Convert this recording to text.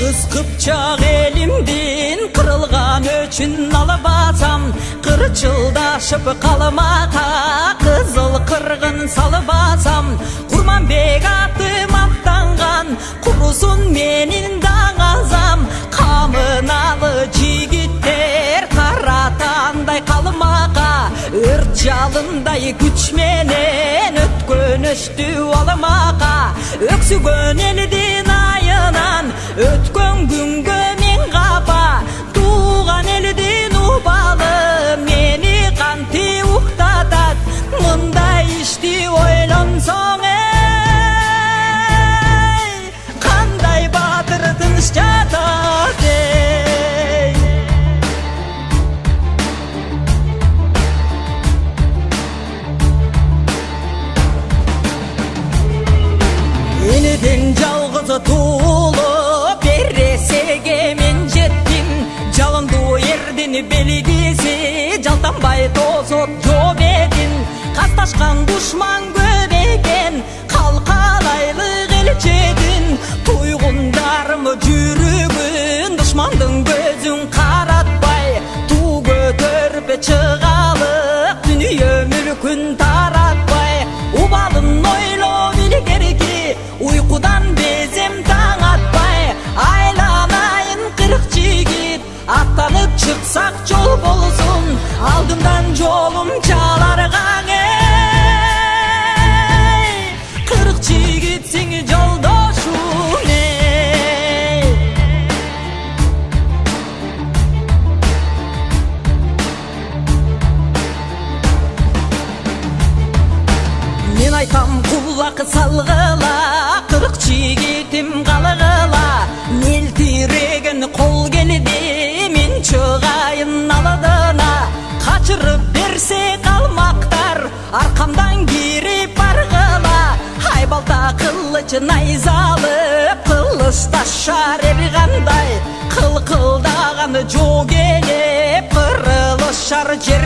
Kız Kıpçak elimdin kırılgan üçün alıp atsam, kırçıldaşıp kalmaka kızıl kırgın salıp atsam, Kurmanbek atım attangan kurusun menin dağazam, kamınalı jigitler karatanday kalmaka ört jalınday güç menen ötkön öçtü almaka, öksügön eldin ayınan ötkön güngö men kapa, tuğan eldin ubalı meni kanti uktatat, mınday işti oylansoň ey kanday batır tınç jatat ey. Eniden жалгыз tuğulup berresege men jettim, жалындуу эрдин белгиси жалтанбай тосот жооп эдин, касташкан душман көп экен калкалайлык элчедин, туйгундарым жүрөгүн душмандын көзүн каратпай, туу көтөрүп чыгалык дүнүйө мүлкүн таратпай, убалын ойлоп илгерки уйкудан безем таң атпай, айланайын 40 жигит аттанып чыксак жол болсун, алдымдан жолум чаларгаң эй 40 жигитсиң жолдошум эй. Мен айтам кулак салгыла 40 жигитим калгыла, мелтиреген кол келди мен чыгайын алдына, качырып берсе калмактар аркамдан кирип баргыла, айбалта кылыч найзалып кылыч ташар эр кандай, кылкылдаган жоо келип кырылышар жер